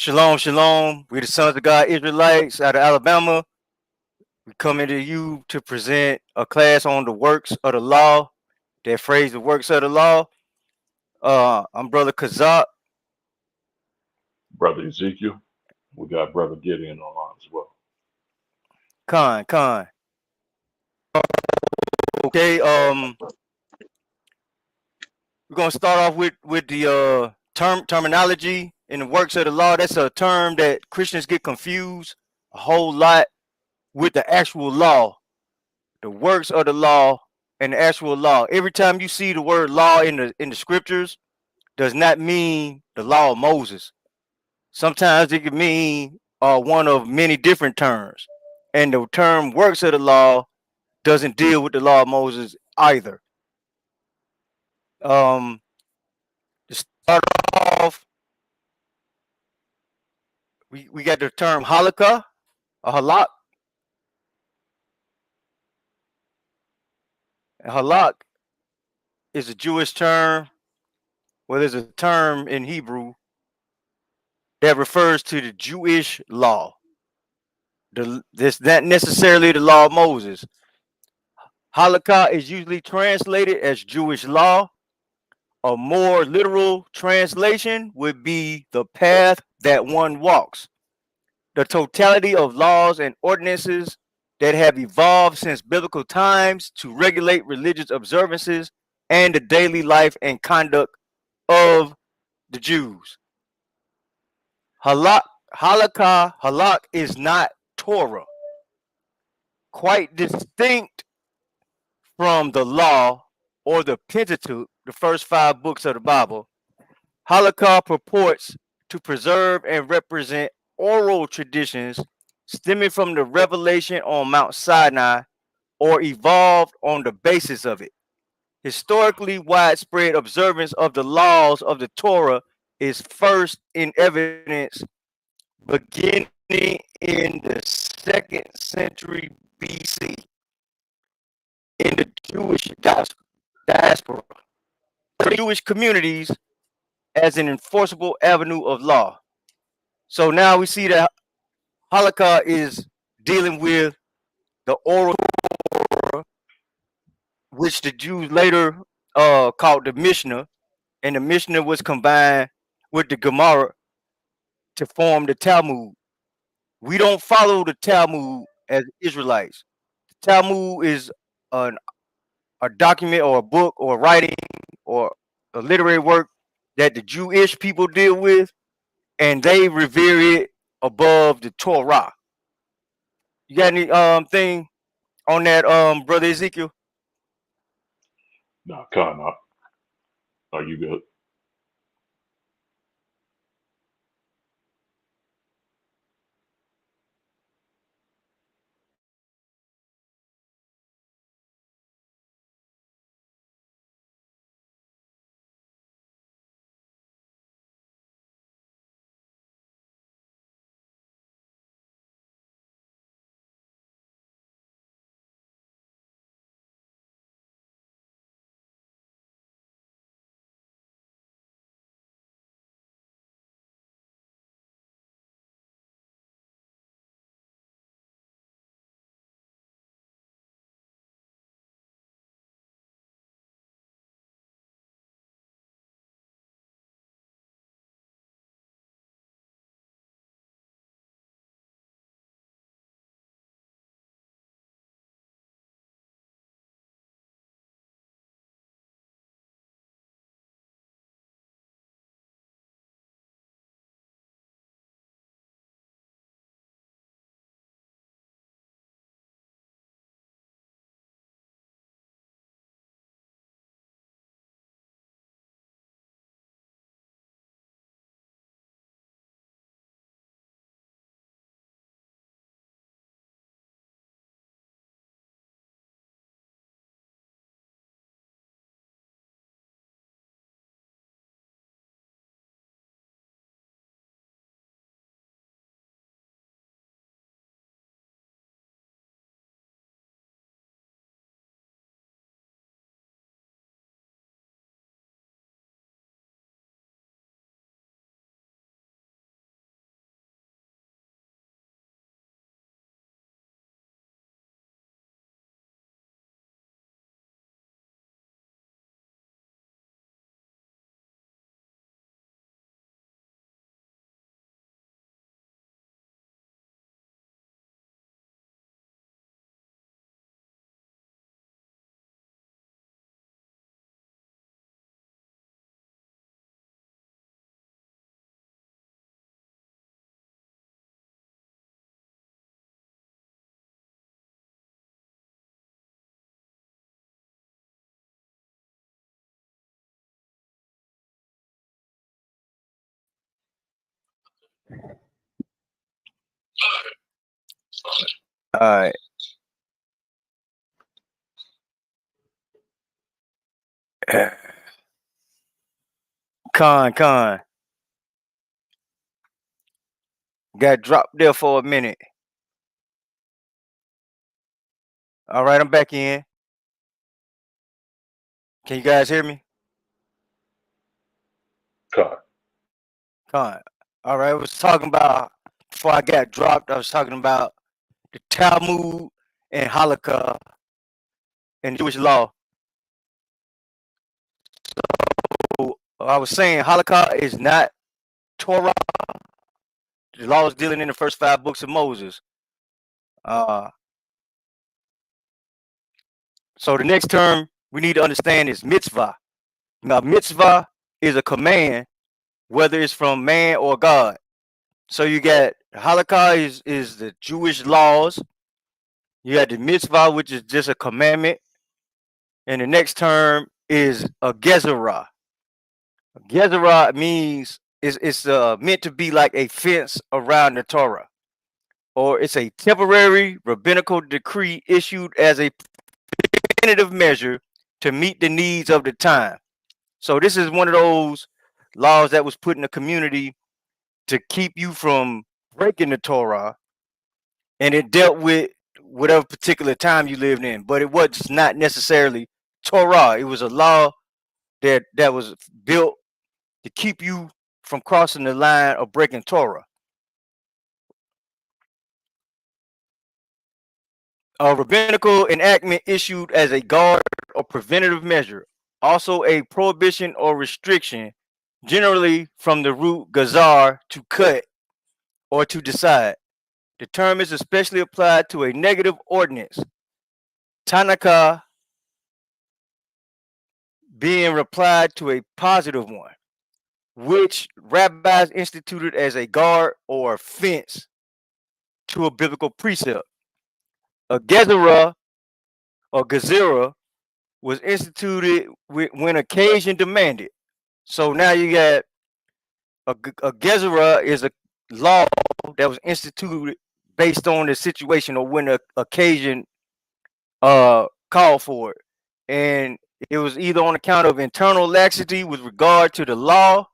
Shalom, shalom. We the sons of God Israelites out of Alabama. We coming to you to present a class on the works of the law. That phrase, the works of the law. I'm Brother Kazak. Brother Ezekiel. We got Brother Gideon online as well. Khan. Okay, we're gonna start off with the terminology in the works of the law. That's a term that Christians get confused a whole lot with the actual law, the works of the law, and the actual law. Every time you see the word law in the scriptures, does not mean the law of Moses. Sometimes it can mean one of many different terms. And the term works of the law doesn't deal with the law of Moses either. To start off, we got the term halakha, a halak. Halak is a Jewish term. Well, there's a term in Hebrew that refers to the Jewish law. This not necessarily the law of Moses. Halakha is usually translated as Jewish law. A more literal translation would be the path that one walks. The totality of laws and ordinances that have evolved since biblical times to regulate religious observances and the daily life and conduct of the Jews. Halak, halak is not Torah, quite distinct from the law or the Pentateuch, the first five books of the Bible. Halakha purports to preserve and represent oral traditions stemming from the revelation on Mount Sinai or evolved on the basis of it. Historically widespread observance of the laws of the Torah is first in evidence beginning in the 2nd century BC in the Jewish diaspora. Jewish communities as an enforceable avenue of law. So now we see that halakha is dealing with the oral Torah, which the Jews later called the Mishnah, and the Mishnah was combined with the Gemara to form the Talmud. We don't follow the Talmud as Israelites. The Talmud is an, a document or a book or a writing or a literary work that the Jewish people deal with, and they revere it above the Torah. You got any thing on that, brother Ezekiel? Nah, Khan, are you good? All right. Con. Got dropped there for a minute. All right, I'm back in. Can you guys hear me? Con. Con. All right, I was talking about, before I got dropped, I was talking about the Talmud and Halakha and Jewish law. So I was saying Halakha is not Torah. The law is dealing in the first 5 books of Moses. So the next term we need to understand is mitzvah. Now, mitzvah is a command, whether it's from man or God. So you got Halakha is the Jewish laws. You got the mitzvah, which is just a commandment. And the next term is a gezerah. Gezerah means it's meant to be like a fence around the Torah, or it's a temporary rabbinical decree issued as a preventative measure to meet the needs of the time. So this is one of those laws that was put in the community to keep you from breaking the Torah, and it dealt with whatever particular time you lived in, but it was not necessarily Torah. It was a law that was built to keep you from crossing the line of breaking Torah. A rabbinical enactment issued as a guard or preventative measure, also a prohibition or restriction, generally from the root gazar, to cut or to decide. The term is especially applied to a negative ordinance, Tanakh being replied to a positive one, which rabbis instituted as a guard or fence to a biblical precept. A gezerah or gezerah was instituted when occasion demanded. So now you got a gezerah is a law that was instituted based on the situation or when the occasion called for it, and it was either on account of internal laxity with regard to the law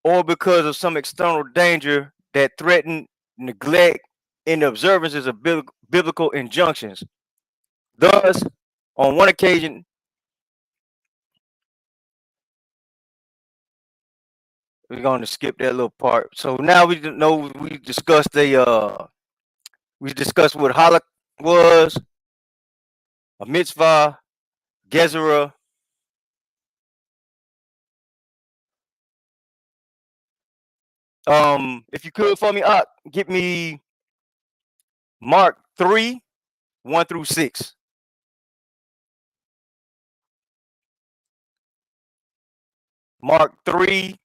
or because of some external danger that threatened neglect in the observances of biblical injunctions. Thus, on one occasion, we're going to skip that little part. So now we know we discussed we discussed what halak was, a mitzvah, gezerah. If you could for me, get me Mark 3, 1 through 6. Mark 3,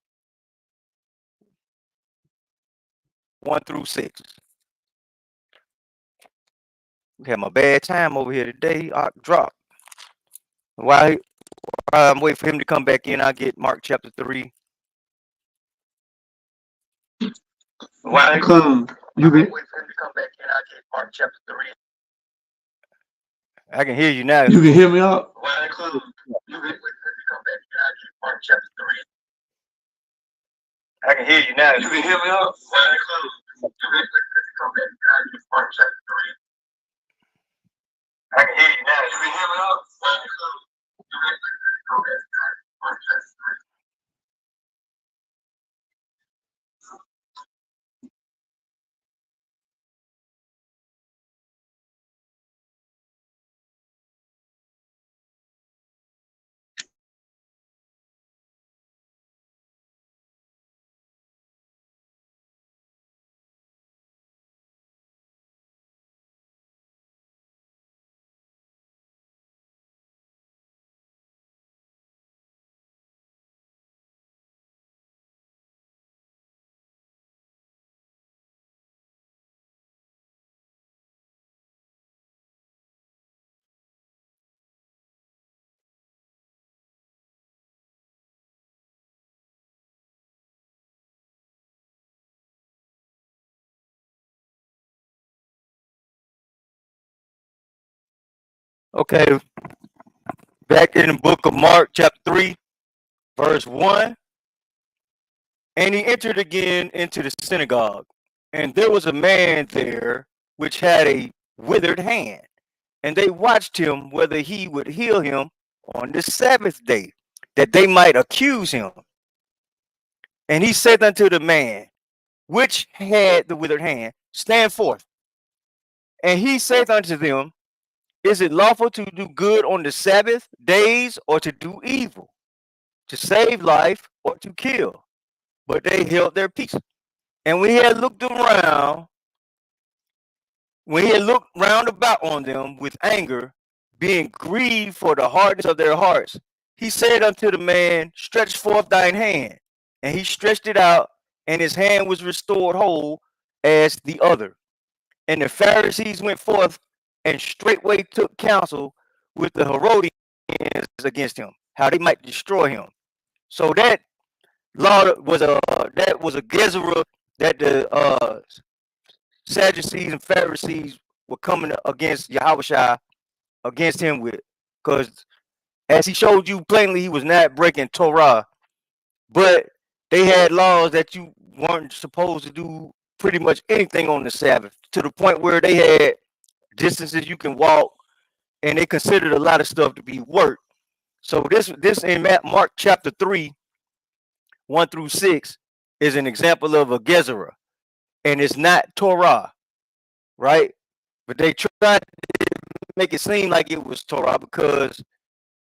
1 through 6. We had my bad time over here today. Drop. While I'm waiting for him to come back in, I'll get Mark chapter 3. While you can wait for him to come back in, I'll get Mark chapter 3. I can hear you now. You can hear me out? While you can wait for him to come back in, I'll get Mark chapter 3. I can hear you now. You can hear me out? While you can wait for him to come back in, I'll get Mark chapter 3. I can hear you now. You can hear me out? While you can wait for him to come back in, I'll get Mark chapter 3. Okay, back in the book of Mark, chapter 3, verse 1. And he entered again into the synagogue, and there was a man there which had a withered hand. And they watched him whether he would heal him on the Sabbath day, that they might accuse him. And he said unto the man which had the withered hand, stand forth. And he saith unto them, is it lawful to do good on the Sabbath days, or to do evil, to save life, or to kill? But they held their peace. And when he had looked around, when he had looked round about on them with anger, being grieved for the hardness of their hearts, he said unto the man, stretch forth thine hand. And he stretched it out, and his hand was restored whole as the other. And the Pharisees went forth and straightway took counsel with the Herodians against him, how they might destroy him. So that law was a Gezerah that the Sadducees and Pharisees were coming against Yahushua, against him with, because as he showed you plainly, he was not breaking Torah, but they had laws that you weren't supposed to do pretty much anything on the Sabbath, to the point where they had distances you can walk, and they considered a lot of stuff to be work. So this in Mark chapter 3, 1 through 6 is an example of a Gezerah, and it's not Torah, right? But they tried to make it seem like it was Torah, because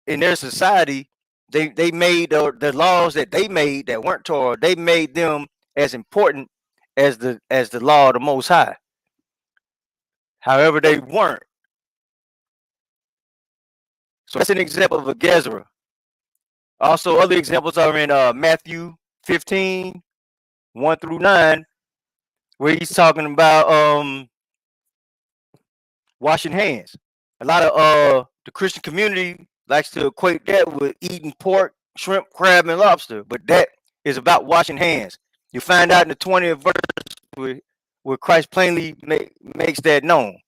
in their society, they made the laws that they made that weren't Torah, they made them as important as the law of the Most High. However, they weren't. So that's an example of a Gezerah. Also, other examples are in Matthew 15, 1 through 9, where he's talking about washing hands. A lot of the Christian community likes to equate that with eating pork, shrimp, crab, and lobster, but that is about washing hands. You find out in the 20th verse where Christ plainly makes that known.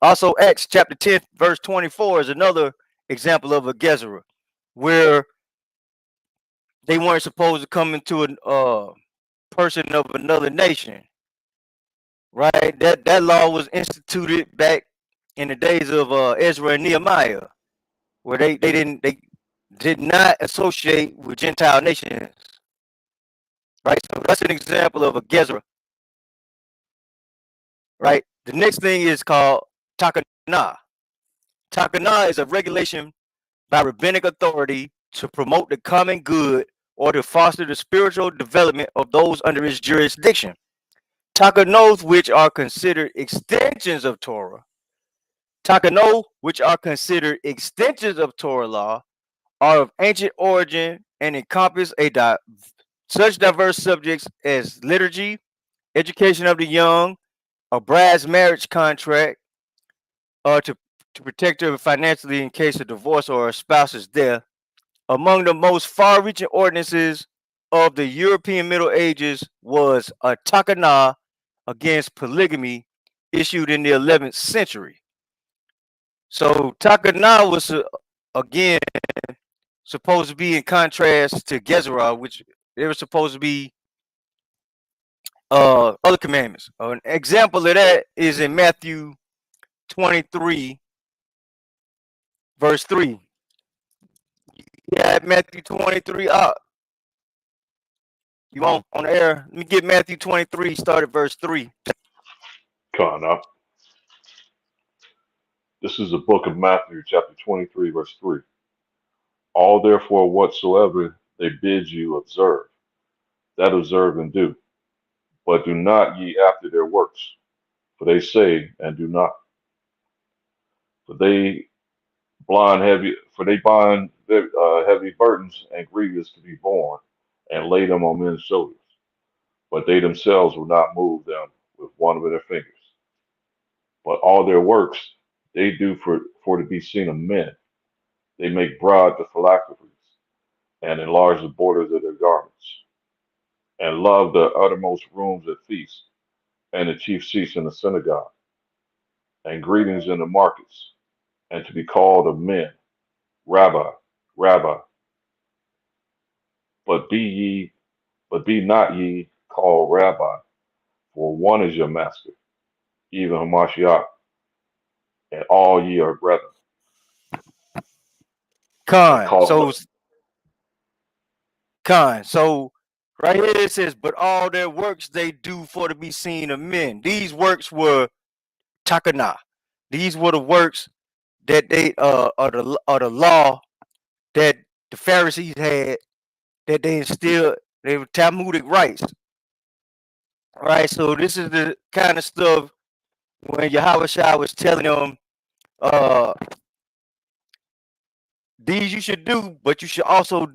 Also, Acts chapter 10, verse 24 is another example of a Gezerah, where they weren't supposed to come into a person of another nation, right? That law was instituted back in the days of Ezra and Nehemiah, where they did not associate with Gentile nations, right? So that's an example of a Gezerah, right? The next thing is called Takanah. Takanah is a regulation by rabbinic authority to promote the common good or to foster the spiritual development of those under its jurisdiction. Takanot, which are considered extensions of Torah, which are considered extensions of Torah law, are of ancient origin and encompass such diverse subjects as liturgy, education of the young, a bride's marriage contract, to protect her financially in case of divorce or a spouse's death. Among the most far-reaching ordinances of the European Middle Ages was a takanah against polygamy, issued in the 11th century. So takanah was again supposed to be in contrast to Gezerah, which they were supposed to be other commandments. An example of that is in Matthew 23, verse 3. Yeah, Matthew 23 up. You on the air? Let me get Matthew 23, start at verse 3. Con up. This is the book of Matthew, chapter 23, verse 3. All therefore whatsoever they bid you observe, that observe and do. But do not ye after their works, for they say and do not. For they bind heavy burdens and grievous to be borne, and lay them on men's shoulders. But they themselves will not move them with one of their fingers. But all their works they do for to be seen of men. They make broad the phylacteries, and enlarge the borders of their garments, and love the uttermost rooms at feasts, and the chief seats in the synagogue, and greetings in the markets, and to be called of men, Rabbi, Rabbi. But be not ye called Rabbi, for one is your master, even Hamashiach, and all ye are brethren. And Con. call, So con. So right here it says, but all their works they do for to be seen of men. These works were takana. These were the works that they are the law that the Pharisees had, that they instilled. They were Talmudic rights, right? So this is the kind of stuff when Yahweh Shai was telling them, uh, these you should do, but you should also,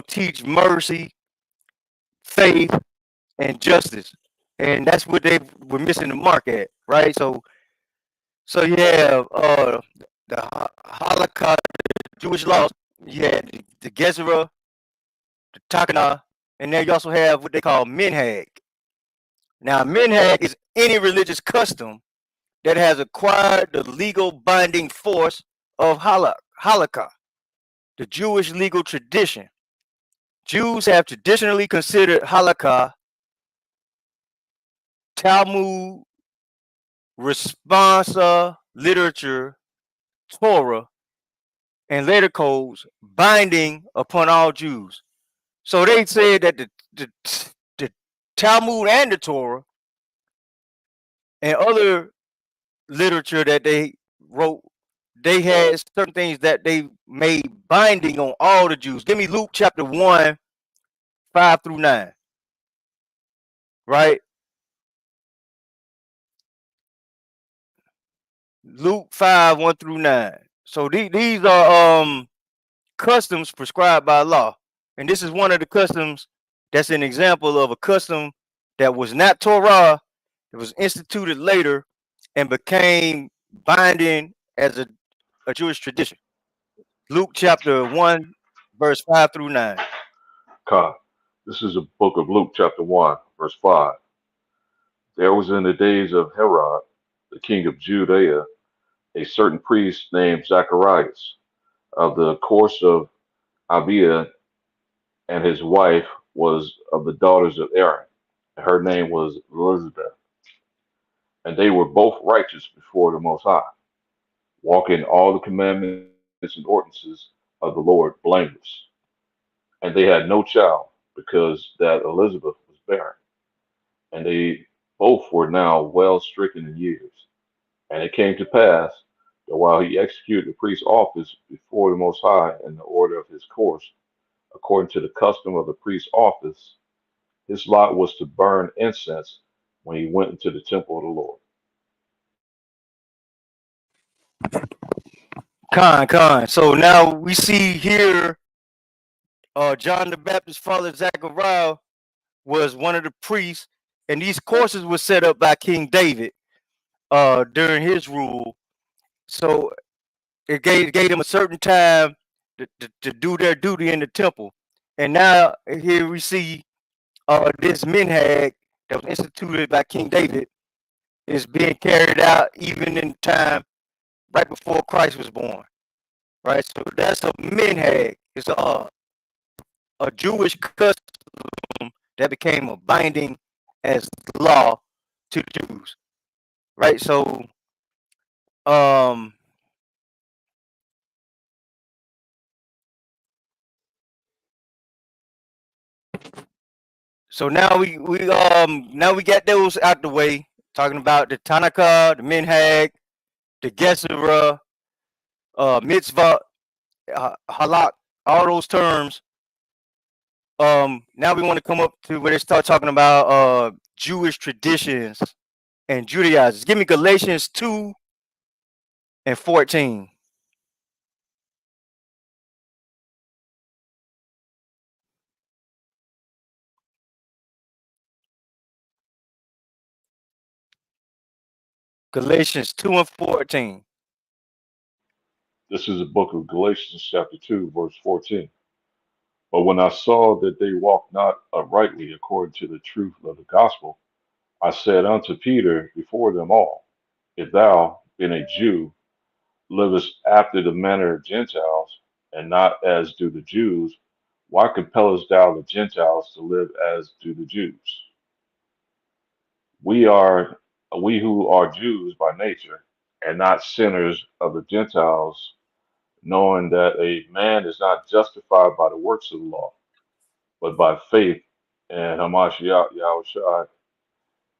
teach mercy, faith, and justice. And that's what they were missing the mark at, right? So you have the Holocaust, Jewish laws. You had the Gezerah, the Takana, and then you also have what they call minhag. Now, minhag is any religious custom that has acquired the legal binding force of halakha, the Jewish legal tradition. Jews have traditionally considered halakha, Talmud, responsa, literature, Torah, and later codes binding upon all Jews. So they said that the Talmud and the Torah and other literature that they wrote, they had certain things that they made binding on all the Jews. Give me Luke chapter 1, 5 through 9, right? Luke 5, 1 through 9. So these are customs prescribed by law. And this is one of the customs that's an example of a custom that was not Torah, it was instituted later and became binding as a Jewish tradition. Luke chapter 1, verse 5 through 9. Con. This is the book of Luke, chapter 1, verse 5. There was in the days of Herod, the king of Judea, a certain priest named Zacharias, of the course of Abia, and his wife was of the daughters of Aaron, and her name was Elizabeth. And they were both righteous before the Most High, walking all the commandments and ordinances of the Lord blameless. And they had no child, because that Elizabeth was barren. And they both were now well stricken in years. And it came to pass that while he executed the priest's office before the Most High in the order of his course, according to the custom of the priest's office, his lot was to burn incense when he went into the temple of the Lord. Con. So now we see here John the Baptist's father, Zechariah, was one of the priests, and these courses were set up by King David during his rule. So it gave them a certain time to do their duty in the temple. And now here we see this minhag that was instituted by King David is being carried out even in time right before Christ was born. Right, so that's a minhag. It's a Jewish custom that became a binding as law to the Jews. Right, um so now we got those out the way. Talking about the Tanakh, the minhag, the Gesera, mitzvah, halak, all those terms. Now we want to come up to where they start talking about Jewish traditions and Judaizers. Give me Galatians 2 and 14. Galatians 2 and 14. This is the book of Galatians, chapter 2, verse 14. But when I saw that they walked not uprightly according to the truth of the gospel, I said unto Peter before them all, if thou, being a Jew, livest after the manner of Gentiles, and not as do the Jews, why compellest thou the Gentiles to live as do the Jews? We are we who are Jews by nature, and not sinners of the Gentiles, knowing that a man is not justified by the works of the law, but by faith in Hamashiach Yahushua.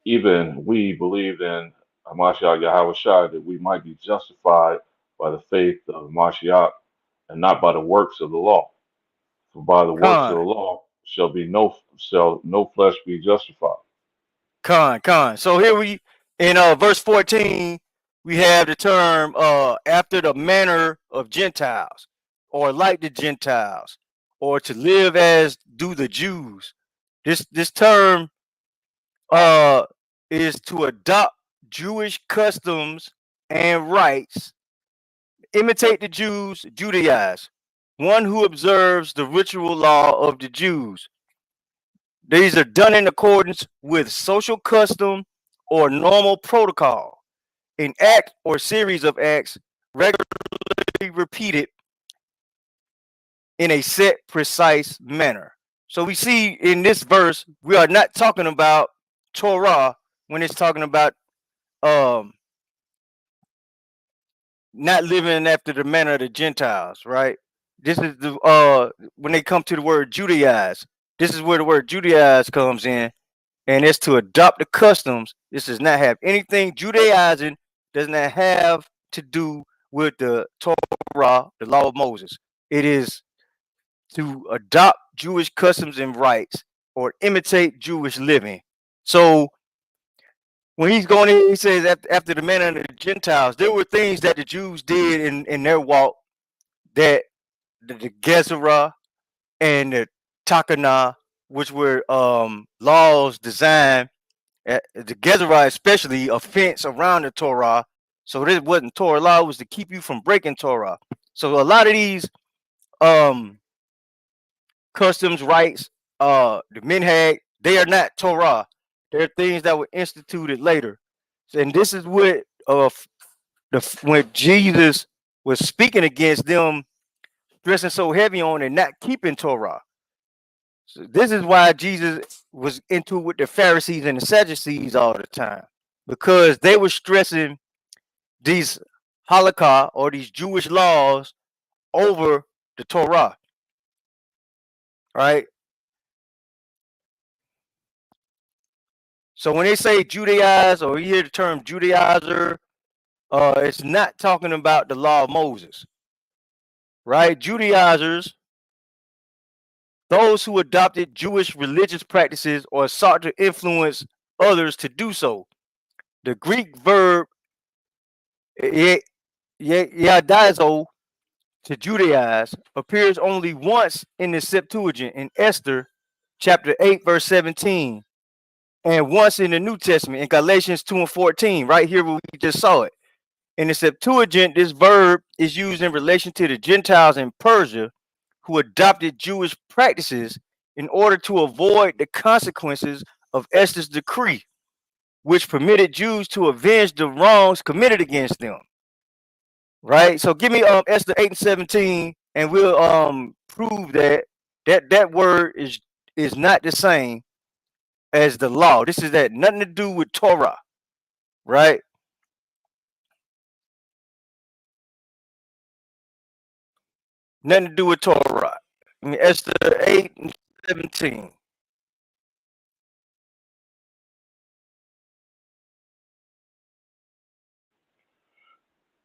Even we believed in Hamashiach Yahushua that we might be justified by the faith of Hamashiach and not by the works of the law. For by the works of Con, the law shall no flesh be justified. con. So here we in verse 14, we have the term after the manner of Gentiles, or like the Gentiles, or to live as do the Jews. This term is to adopt Jewish customs and rites, imitate the Jews, Judaize. One who observes the ritual law of the Jews. These are done in accordance with social custom or normal protocol, an act or series of acts regularly repeated in a set, precise manner. So we see in this verse, we are not talking about Torah when it's talking about um, not living after the manner of the Gentiles, right? This is the when they come to the word Judaize. This is where the word Judaize comes in, and it's to adopt the customs. This does not have anything Judaizing. Does not have to do with the Torah, the law of Moses. It is to adopt Jewish customs and rites or imitate Jewish living. So when he's going in, he says after the manner of the Gentiles, there were things that the Jews did in their walk that the Gezerah and the Takana, which were laws designed, the Gezerah especially, a fence around the Torah. So this wasn't Torah law, it was to keep you from breaking Torah. So a lot of these customs, rights, the minhag, they are not Torah. They're things that were instituted later. And this is what when Jesus was speaking against them stressing so heavy on and not keeping Torah. So this is why Jesus was into with the Pharisees and the Sadducees all the time, because they were stressing these halakha or these Jewish laws over the Torah, right? So when they say Judaize or you hear the term Judaizer, it's not talking about the law of Moses, right? Judaizers, those who adopted Jewish religious practices or sought to influence others to do so. The Greek verb yadizo, to Judaize, appears only once in the Septuagint in Esther chapter 8 verse 17, and once in the New Testament in Galatians 2 and 14, right here where we just saw it. In the Septuagint, this verb is used in relation to the Gentiles in Persia who adopted Jewish practices in order to avoid the consequences of Esther's decree, which permitted Jews to avenge the wrongs committed against them. Right? So give me Esther 8 and 17, and we'll prove that that word is not the same as the law. This is that nothing to do with Torah, right? Nothing to do with Torah. I mean, Esther 8 and 17.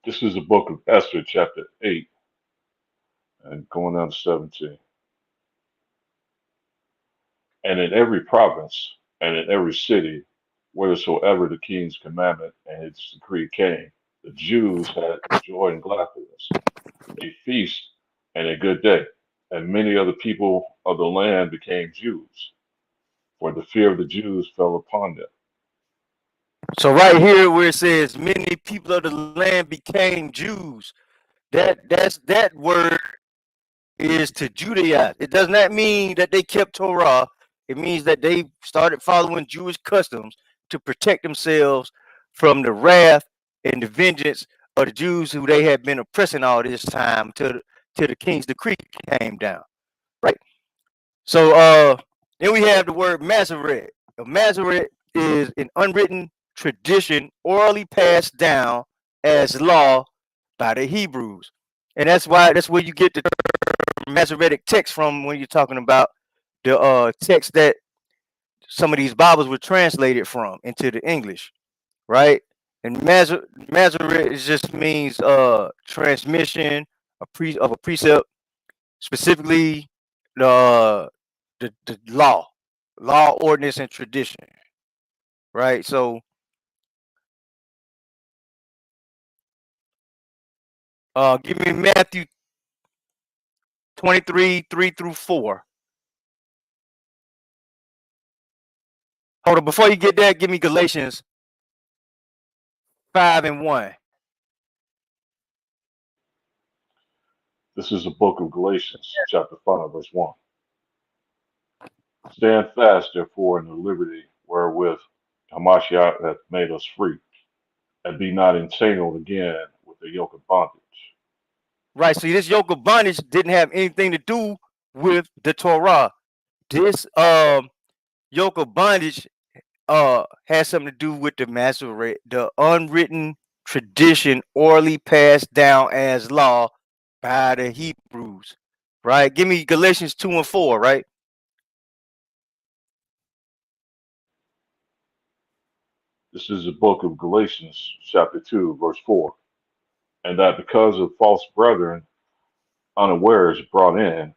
This is the book of Esther, chapter 8, and going down to 17. And in every province and in every city, whithersoever the king's commandment and his decree came, the Jews had joy and gladness, a feast and a good day. And many of the people of the land became Jews, for the fear of the Jews fell upon them. So right here where it says many people of the land became Jews, that word is to Judaize. It does not mean that they kept Torah. It means that they started following Jewish customs to protect themselves from the wrath and the vengeance the Jews who they had been oppressing all this time till the king's decree came down, right? So then we have the word Masoret. Masoret is an unwritten tradition orally passed down as law by the Hebrews, and that's where you get the Masoretic text from when you're talking about the text that some of these Bibles were translated from into the English, right? And Masoret just means transmission of a precept, specifically the the law, ordinance, and tradition, right? So give me Matthew 23, 3 through 4. Hold on, before you get that, give me Galatians 5 and 1. This is the book of Galatians, chapter 5, verse 1. Stand fast, therefore, in the liberty wherewith Hamashiach hath made us free, and be not entangled again with the yoke of bondage. Right. See, this yoke of bondage didn't have anything to do with the Torah. This yoke of bondage has something to do with the Masoret, the unwritten tradition orally passed down as law by the Hebrews. Right. Give me Galatians 2 and 4, right? This is the book of Galatians, chapter 2, verse 4. And that because of false brethren unawares brought in,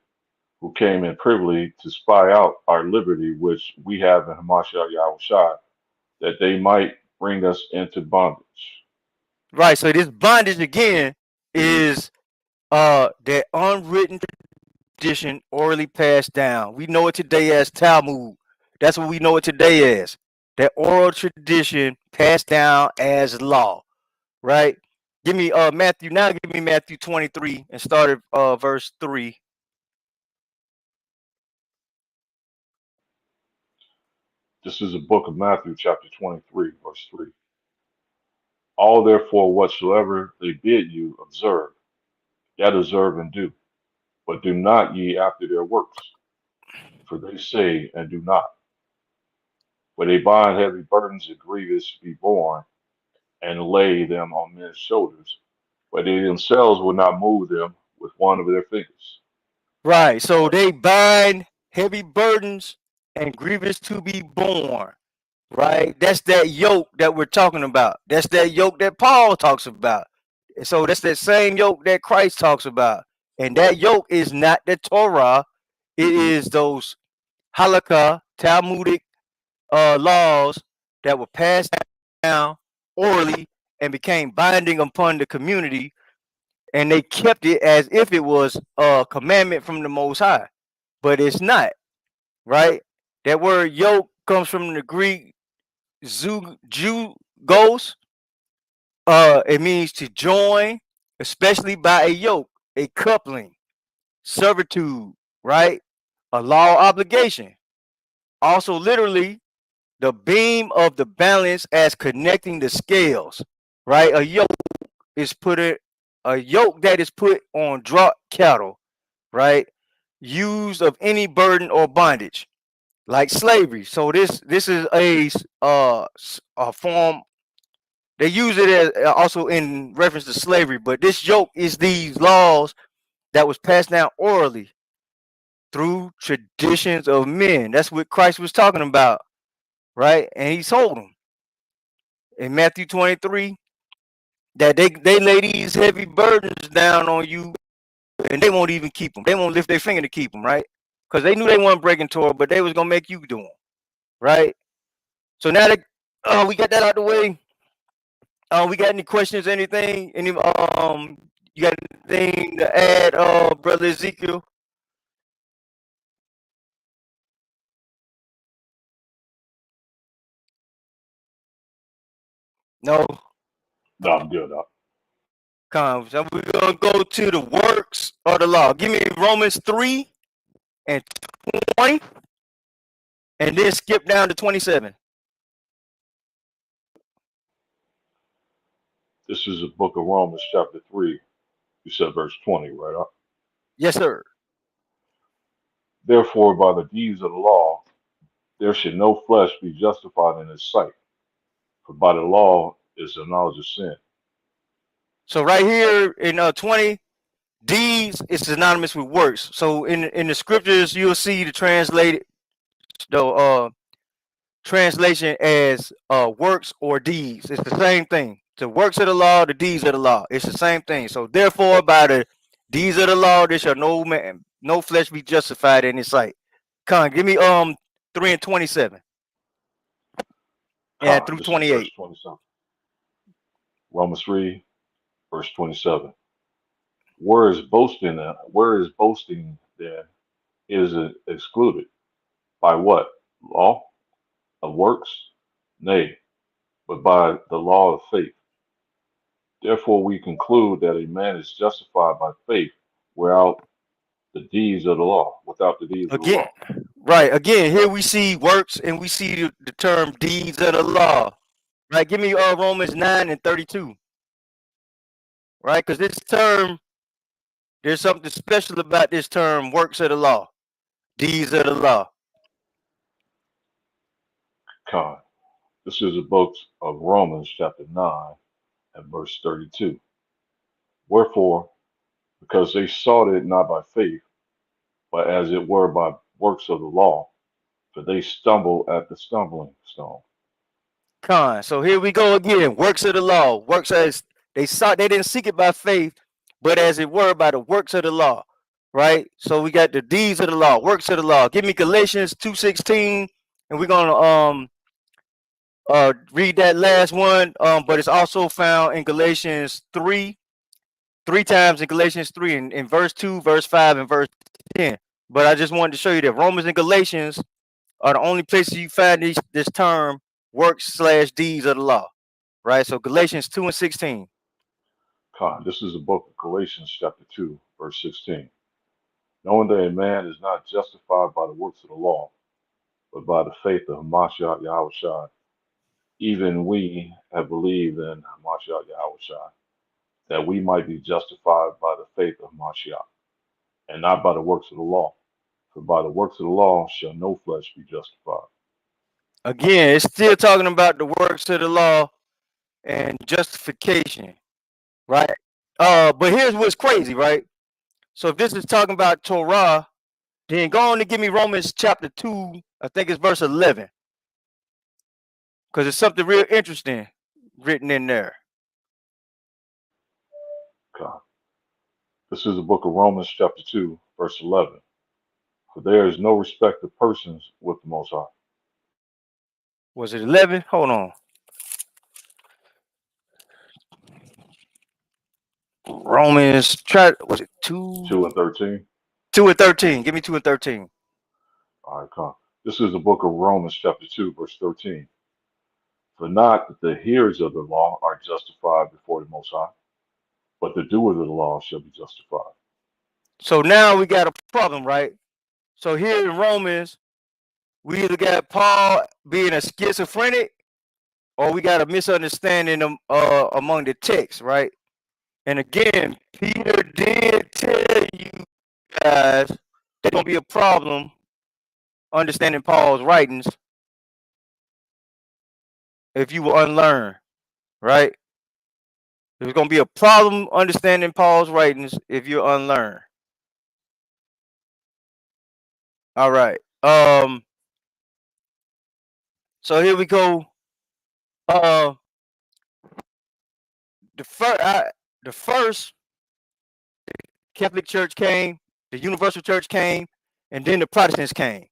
who came in privily to spy out our liberty which we have in Hamashiach Yahushua, that they might bring us into bondage. Right. So this bondage again is that unwritten tradition orally passed down. We know it today as Talmud. That's what we know it today as. That oral tradition passed down as law, right? Give me give me Matthew 23 and start at verse 3. This is the book of Matthew, chapter 23, verse 3. All therefore whatsoever they bid you observe, that observe and do, but do not ye after their works, for they say and do not. For they bind heavy burdens and grievous to be borne, and lay them on men's shoulders, but they themselves will not move them with one of their fingers. Right. So they bind heavy burdens and grievous to be borne. Right. That's that yoke that we're talking about. That's that yoke that Paul talks about. So that's that same yoke that Christ talks about. And that yoke is not the Torah. It is those halakha, Talmudic laws that were passed down orally and became binding upon the community, and they kept it as if it was a commandment from the Most High, but it's not, right? That word yoke comes from the Greek zugos. It means to join, especially by a yoke, a coupling, servitude, right? A law obligation. Also, literally, the beam of the balance as connecting the scales, right? A yoke that is put on draught cattle, right? Used of any burden or bondage, like slavery. So this is a form. They use it as also in reference to slavery, but this yoke is these laws that was passed down orally through traditions of men. That's what Christ was talking about, right? And he told them in Matthew 23 that they lay these heavy burdens down on you, and they won't even keep them. They won't lift their finger to keep them, right? Because they knew they weren't breaking Torah, but they was gonna make you do them, right? So now that we got that out the way, we got any questions? Anything? Any you got anything to add, brother Ezekiel? No. No, I'm good. Come. So we're gonna go to the works of the law. Give me Romans 3 and 20, and then skip down to 27. This is the book of Romans, chapter 3. You said verse 20, right? Yes, sir. Therefore, by the deeds of the law, there should no flesh be justified in his sight. For by the law is the knowledge of sin. So right here in 20, deeds is synonymous with works. So in the scriptures, you'll see the translation as works or deeds. It's the same thing. The works of the law, the deeds of the law. It's the same thing. So therefore, by the deeds of the law, there shall no flesh be justified in his sight. Con, give me 3 and 27. And through This is verse 28. 27. Romans 3, verse 27. Where is boasting then is excluded. By what? Law? Of works? Nay, but by the law of faith. Therefore we conclude that a man is justified by faith without the deeds of the law. Without the deeds of the Again, law. right. Again, here we see works and we see the term deeds of the law. Right. Give me Romans 9 and 32. Right, because this term, there's something special about this term, works of the law, deeds of the law. Con. This is the book of Romans, chapter 9, and verse 32. Wherefore, because they sought it not by faith, but as it were by works of the law, for they stumble at the stumbling stone. Con. So here we go again. Works of the law. Works as they didn't seek it by faith, but as it were by the works of the law. Right? So we got the deeds of the law, works of the law. Give me Galatians 2:16, and we're gonna read that last one. But it's also found in Galatians 3, 3 times in Galatians 3, in verse 2, verse 5, and verse 10. But I just wanted to show you that Romans and Galatians are the only places you find this term works/deeds of the law, right? So Galatians 2 and 16. Con. This is the book of Galatians, chapter 2, verse 16. Knowing that a man is not justified by the works of the law, but by the faith of Hamashiach Yahushua, even we have believed in Hamashiach Yahushua, that we might be justified by the faith of Hamashiach, and not by the works of the law. For by the works of the law shall no flesh be justified. Again, it's still talking about the works of the law and justification, right? But here's what's crazy, right? So if this is talking about Torah, then go on to give me Romans chapter 2, I think it's verse 11. Because it's something real interesting written in there. God. This is the book of Romans, chapter 2, verse 11. For there is no respect of persons with the Most High. Was it 11? Hold on. Romans, was it 2? 2 and 13. 2 and 13. Give me 2 and 13. All right, come. This is the book of Romans, chapter 2, verse 13. For not the hearers of the law are justified before the Most High, but the doers of the law shall be justified. So now we got a problem, right? So here in Romans, we either got Paul being a schizophrenic, or we got a misunderstanding among the text, right? And again, Peter did tell you guys there's gonna be a problem understanding Paul's writings if you will unlearn, right? There's gonna be a problem understanding Paul's writings if you unlearn. All right. So here we go. The first Catholic Church came, the Universal Church came, and then the Protestants came.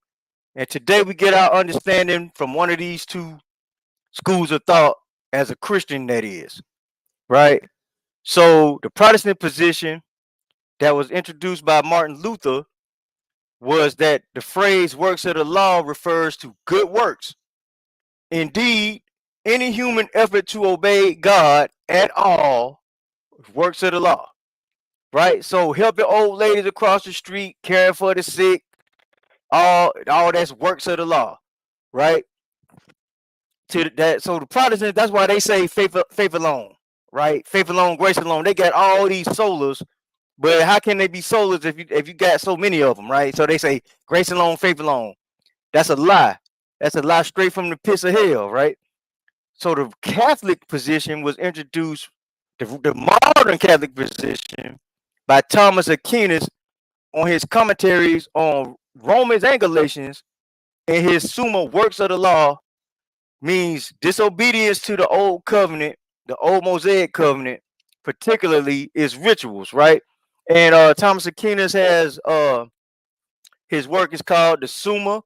And today we get our understanding from one of these two schools of thought as a Christian, that is, right? So the Protestant position that was introduced by Martin Luther was that the phrase works of the law refers to good works. Indeed, any human effort to obey God at all works of the law, right? So helping old ladies across the street, caring for the sick, all that's works of the law, right? To that, so the Protestants, that's why they say faith alone, right? Faith alone, grace alone. They got all these solas, but how can they be solas if you got so many of them, right? So they say grace alone, faith alone. That's a lie. That's a lie straight from the pits of hell, right? So the Catholic position was introduced, the modern Catholic position, by Thomas Aquinas on his commentaries on Romans and Galatians, and his Summa Works of the Law, means disobedience to the old covenant, the old Mosaic covenant, particularly is rituals, right? And Thomas Aquinas has his work is called the Summa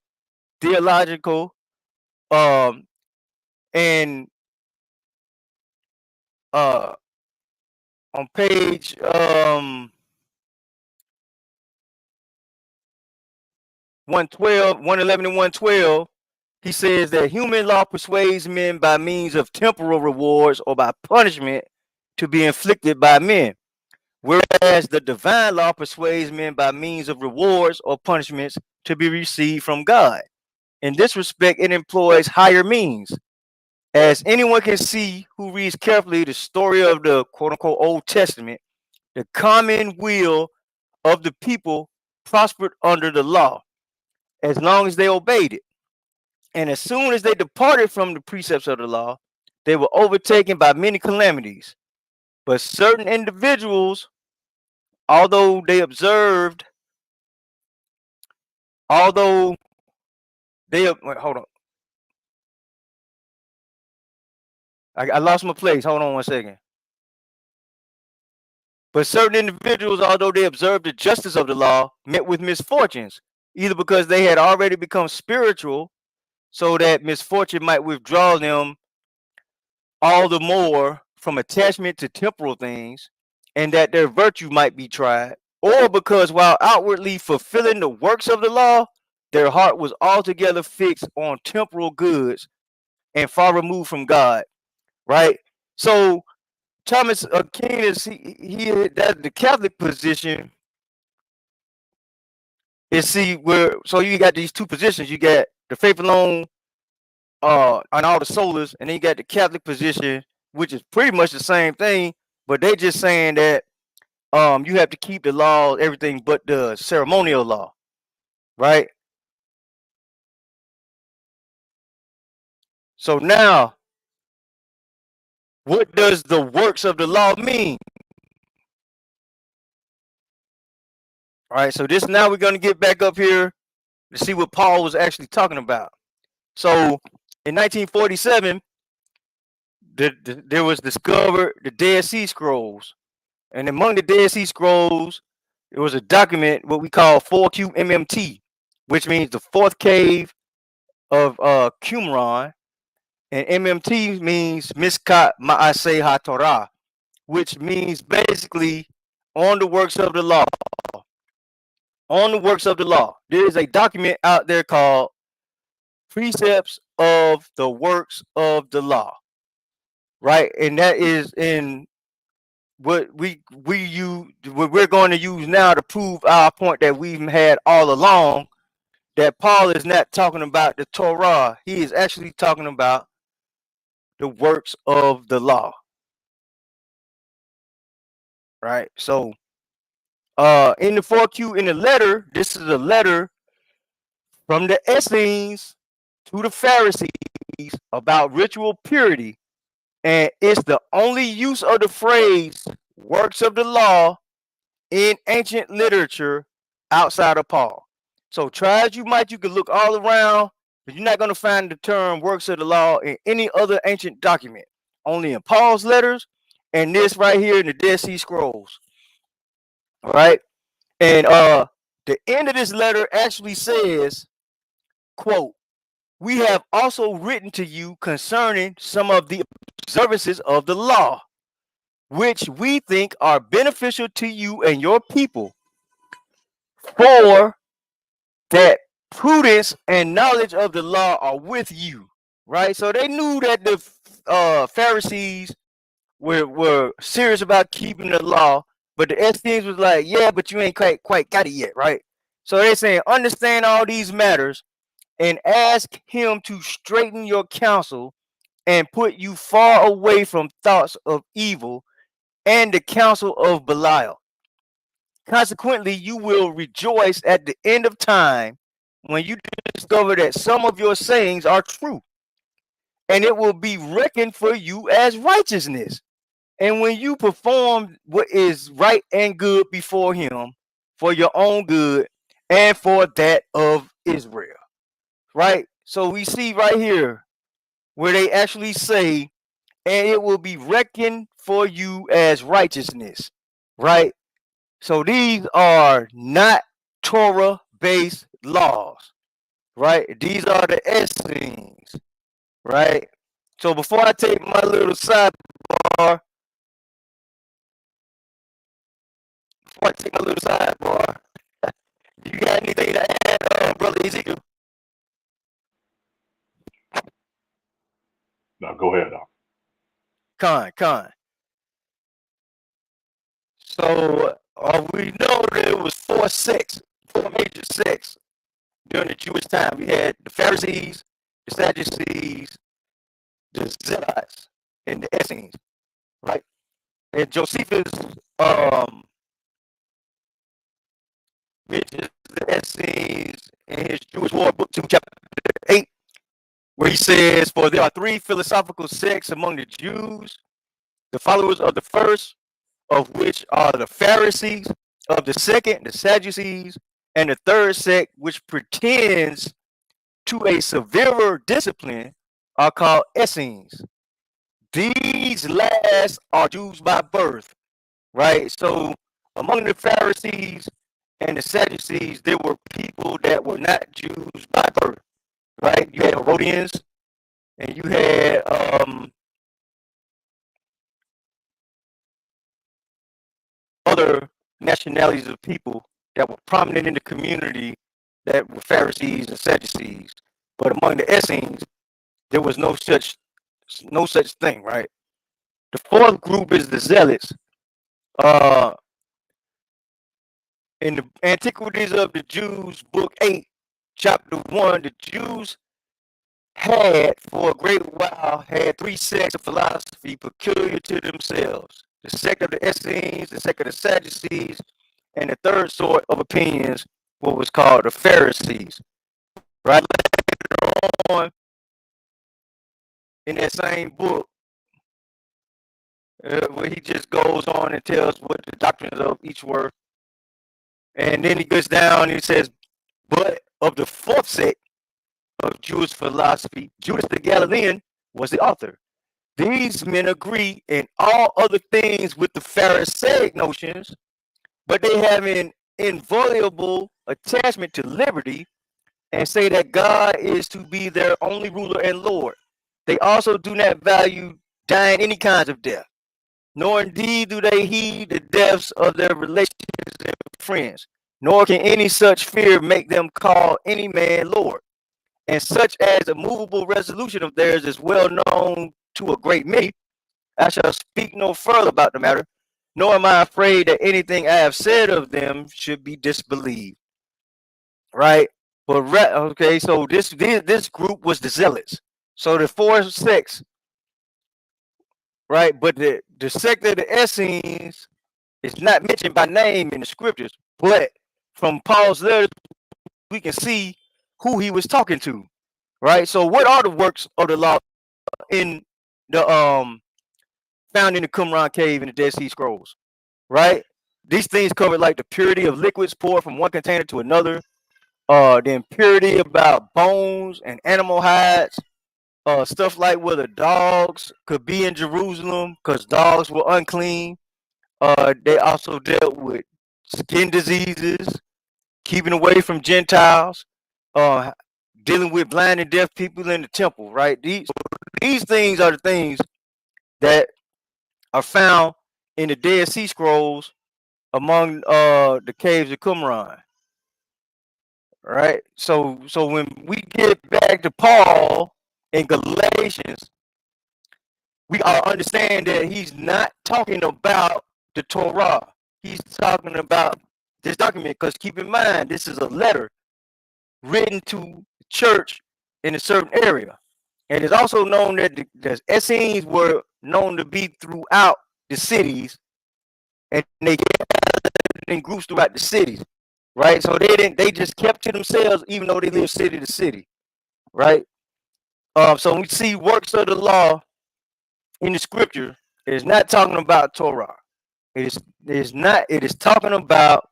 Theological, and uh on page 112, 111 and 112, he says that human law persuades men by means of temporal rewards or by punishment to be inflicted by men, whereas the divine law persuades men by means of rewards or punishments to be received from God. In this respect, it employs higher means. As anyone can see who reads carefully the story of the quote unquote Old Testament, the common will of the people prospered under the law as long as they obeyed it. And as soon as they departed from the precepts of the law, they were overtaken by many calamities. But certain individuals, although they observed, although they wait, hold on, I lost my place. Hold on one second. But certain individuals, although they observed the justice of the law, met with misfortunes, either because they had already become spiritual, so that misfortune might withdraw them all the more from attachment to temporal things, and that their virtue might be tried, or because while outwardly fulfilling the works of the law, their heart was altogether fixed on temporal goods and far removed from God. Right? So Thomas Aquinas, he that the Catholic position is, see, where, so you got these two positions. You got the faith alone on all the solas, and then you got the Catholic position, which is pretty much the same thing, but they just saying that you have to keep the law, everything but the ceremonial law, right? So now, what does the works of the law mean? All right, so this, now we're going to get back up here to see what Paul was actually talking about. So in 1947, there was discovered the Dead Sea Scrolls, and among the Dead Sea Scrolls, it was a document what we call 4Q MMT, which means the fourth cave of Qumran, and MMT means Miskat Ma'aseh HaTorah, which means basically on the works of the law. On the works of the law. There is a document out there called Precepts of the Works of the Law, right? And that is in what what we're going to use now to prove our point that we've had all along, that Paul is not talking about the Torah. He is actually talking about the works of the law. Right? So in the 4Q, in the letter, this is a letter from the Essenes to the Pharisees about ritual purity, and it's the only use of the phrase works of the law in ancient literature outside of Paul. So try as you might, you can look all around, but you're not going to find the term works of the law in any other ancient document. Only in Paul's letters and this right here in the Dead Sea Scrolls. All right. And the end of this letter actually says, quote, "We have also written to you concerning some of the observances of the law, which we think are beneficial to you and your people, for that prudence and knowledge of the law are with you." Right? So they knew that the Pharisees were serious about keeping the law, but the Essenes was like, yeah, but you ain't quite got it yet, right? So they're saying, understand all these matters and ask him to straighten your counsel and put you far away from thoughts of evil and the counsel of Belial. Consequently, you will rejoice at the end of time when you discover that some of your sayings are true, and it will be reckoned for you as righteousness. And when you perform what is right and good before him for your own good and for that of Israel. Right? So we see right here where they actually say, and it will be reckoned for you as righteousness. Right? So these are not Torah based laws. Right? These are the Essenes. Right? So before I take my little sidebar, you got anything to add, Brother Ezekiel? Now go ahead. Con. So we know that it was four major sects during the Jewish time. We had the Pharisees, the Sadducees, the Zealots, and the Essenes, right? And Josephus mentions the Essenes in his Jewish War Book 2, chapter 8, where he says, "For there are three philosophical sects among the Jews, the followers of the first, of which are the Pharisees, of the second, the Sadducees, and the third sect, which pretends to a severer discipline, are called Essenes. These last are Jews by birth," right? So among the Pharisees and the Sadducees, there were people that were not Jews by birth, right? You had Herodians, and you had other nationalities of people that were prominent in the community that were Pharisees and Sadducees. But among the Essenes, there was no such thing, right? The fourth group is the Zealots. In the Antiquities of the Jews, Book 8, Chapter 1, the Jews had for a great while had three sects of philosophy peculiar to themselves: the sect of the Essenes, the sect of the Sadducees, and the third sort of opinions, what was called the Pharisees. Right later on in that same book, where he just goes on and tells what the doctrines of each were, and then he goes down and he says, "But of the fourth sect of Jewish philosophy, Judas the Galilean was the author. These men agree in all other things with the Pharisaic notions, but they have an inviolable attachment to liberty and say that God is to be their only ruler and Lord. They also do not value dying any kinds of death, nor indeed do they heed the deaths of their relations and friends, nor can any such fear make them call any man Lord. And such as a movable resolution of theirs is well known to a great many. I shall speak no further about the matter, nor am I afraid that anything I have said of them should be disbelieved." Right? But okay, so this group was the Zealots. So the four sects, right? But the sect of the Essenes is not mentioned by name in the scriptures, but from Paul's letters we can see who he was talking to, right? So what are the works of the law in the found in the Qumran cave in the Dead Sea Scrolls, right? These things cover like the purity of liquids poured from one container to another, the impurity about bones and animal hides, stuff like whether dogs could be in Jerusalem because dogs were unclean. They also dealt with skin diseases, keeping away from Gentiles, uh, dealing with blind and deaf people in the temple, right? These things are the things that are found in the Dead Sea Scrolls among the caves of Qumran, right? So when we get back to Paul in Galatians, we gotta understand that he's not talking about the Torah. He's talking about this document, because keep in mind, this is a letter written to the church in a certain area. And it's also known that the Essenes were known to be throughout the cities, and they gathered in groups throughout the cities, right? So they just kept to themselves, even though they lived city to city, right? So when we see works of the law in the scripture, it is not talking about Torah. It is not. It is talking about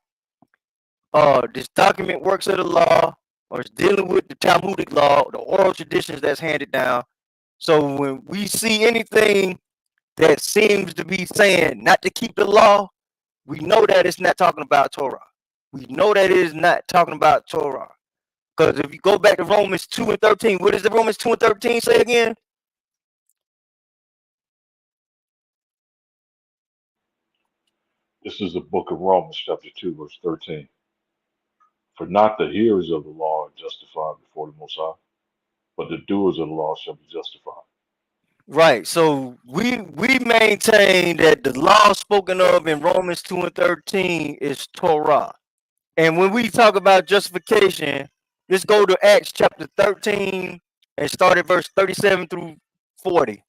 this document works of the law, or it's dealing with the Talmudic law, the oral traditions that's handed down. So when we see anything that seems to be saying not to keep the law, we know that it's not talking about Torah. We know that it is not talking about Torah. Because if you go back to Romans 2 and 13, what does the Romans 2 and 13 say again? This is the book of Romans, chapter 2, verse 13. For not the hearers of the law are justified before the Most High, but the doers of the law shall be justified. Right. So we maintain that the law spoken of in Romans 2 and 13 is Torah. And when we talk about justification, let's go to Acts chapter 13 and start at verse 37 through 40.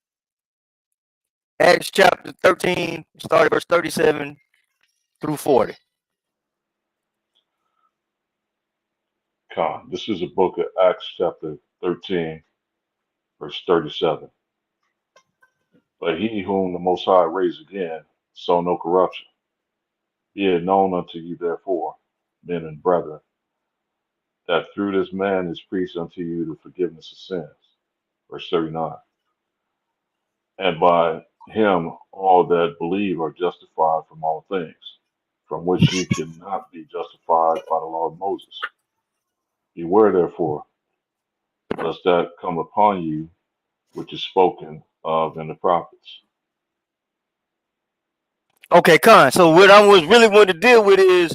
Acts chapter 13, start at verse 37 through 40. Con. This is the book of Acts, chapter 13, verse 37. But he whom the Most High raised again saw no corruption. Be it known unto you, therefore, men and brethren, that through this man is preached unto you the forgiveness of sins. Verse 39. And by him all that believe are justified from all things, from which ye cannot be justified by the law of Moses. Beware therefore, lest that come upon you which is spoken of in the prophets. Okay, Con. So what I was really want to deal with is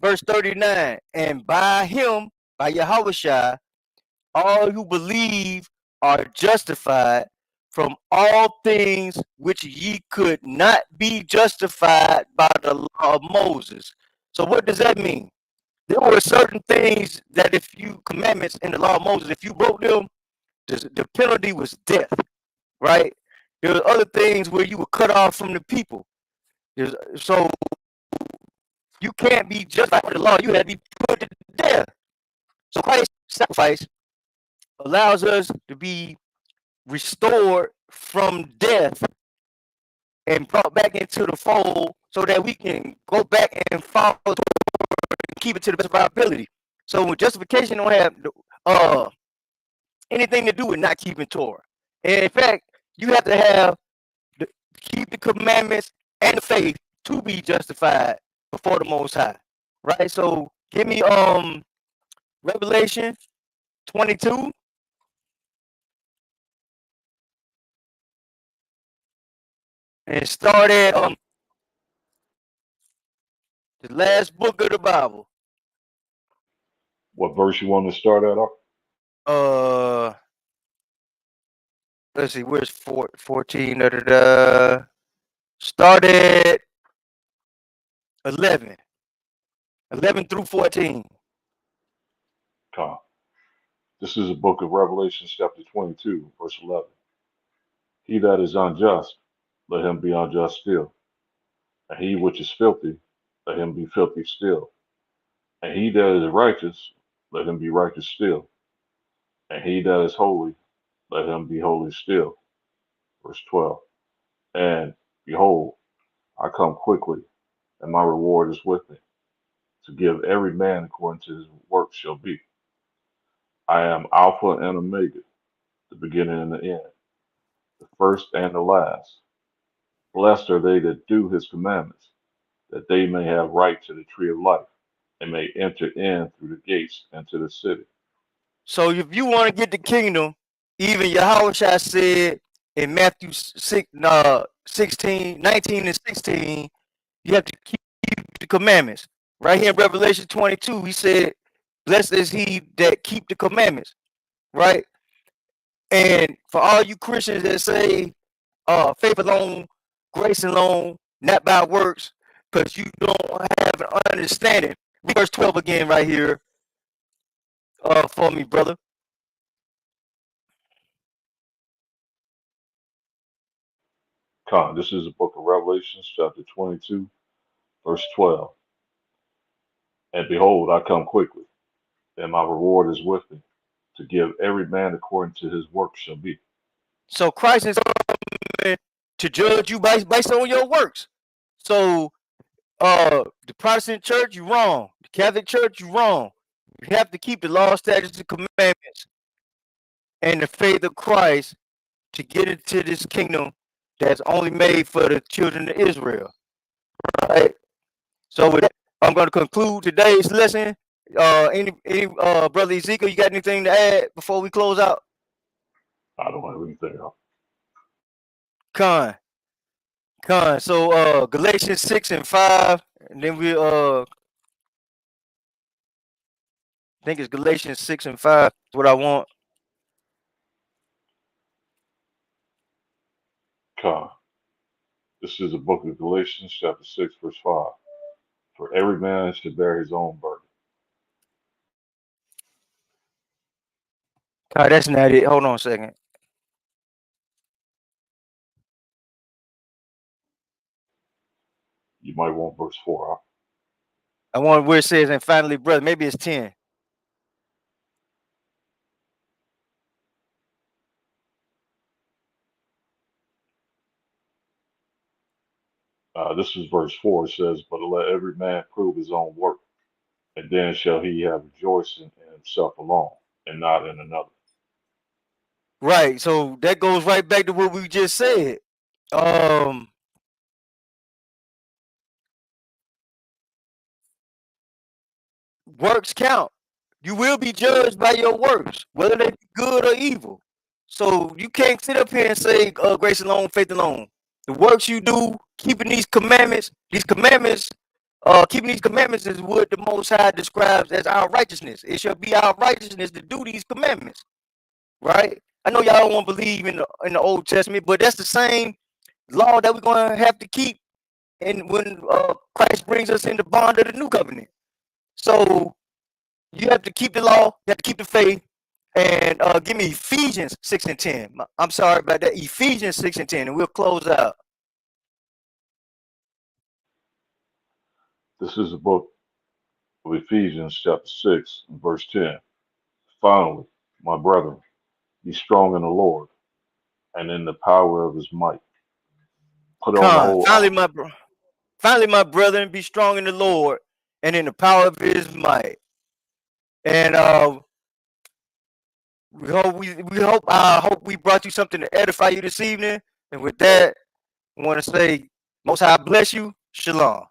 verse 39. And by him, by Yahushua, all who believe are justified from all things which ye could not be justified by the law of Moses. So what does that mean? There were certain things that if you commandments in the law of Moses, if you broke them, the penalty was death, right? There were other things where you were cut off from the people. So you can't be justified by the law. You had to be put to death. So Christ's sacrifice allows us to be restored from death and brought back into the fold so that we can go back and follow and keep it to the best of our ability. So when justification don't have anything to do with not keeping Torah. And in fact, you have to have keep the commandments and the faith to be justified before the Most High, right? So give me Revelation 22 and start at the last book of the Bible. What verse you want to start at? Let's see, where's 14? Start at 11. 11 through 14. Con. This is the book of Revelation, chapter 22, verse 11. He that is unjust, let him be unjust still. And he which is filthy, let him be filthy still. And he that is righteous, let him be righteous still. And he that is holy, let him be holy still. Verse 12. And behold, I come quickly, and my reward is with me, to give every man according to his work shall be. I am Alpha and Omega, the beginning and the end, the first and the last. Blessed are they that do his commandments, that they may have right to the tree of life, and may enter in through the gates into the city. So if you want to get the kingdom, even Yahweh said in Matthew 16, 19 and 16, you have to keep the commandments. Right here in Revelation 22, he said, blessed is he that keep the commandments, right? And for all you Christians that say faith alone, grace alone, not by works, because you don't have an understanding. Read verse 12 again right here for me, brother. This is the book of Revelation, chapter 22, verse 12. And behold, I come quickly, and my reward is with me, to give every man according to his work shall be. So Christ is coming to judge you based on your works. So the Protestant church, you wrong. The Catholic church, you wrong. You have to keep the law, statutes, and commandments and the faith of Christ to get into this kingdom that's only made for the children of Israel. Right? So with that, I'm going to conclude today's lesson. Any brother Ezekiel, you got anything to add before we close out? I don't have anything else. Con. So Galatians 6 and 5, and then we I think it's Galatians 6 and 5 is what I want. This is the book of Galatians, chapter 6, verse 5. For every man should bear his own burden. God, that's not it. Hold on a second. You might want verse 4. Huh? I want where it says, and finally, brother, maybe it's 10. This is verse 4. It says, but let every man prove his own work, and then shall he have rejoicing in himself alone, and not in another. Right. So that goes right back to what we just said. Works count. You will be judged by your works, whether they be good or evil. So you can't sit up here and say grace alone, faith alone. The works you do, keeping these commandments, keeping these commandments is what the Most High describes as our righteousness. It shall be our righteousness to do these commandments, right? I know y'all won't believe in the Old Testament, but that's the same law that we're going to have to keep and when Christ brings us in the bond of the new covenant. So you have to keep the law, you have to keep the faith, and give me Ephesians 6 and 10. I'm sorry about that. Ephesians 6 and 10, and we'll close out. This is the book of Ephesians, chapter 6, and verse 10. Finally, my brethren, be strong in the Lord and in the power of his might. Put on the whole Finally, my brethren, be strong in the Lord and in the power of his might. And I hope we brought you something to edify you this evening. And with that, I want to say, Most High bless you. Shalom.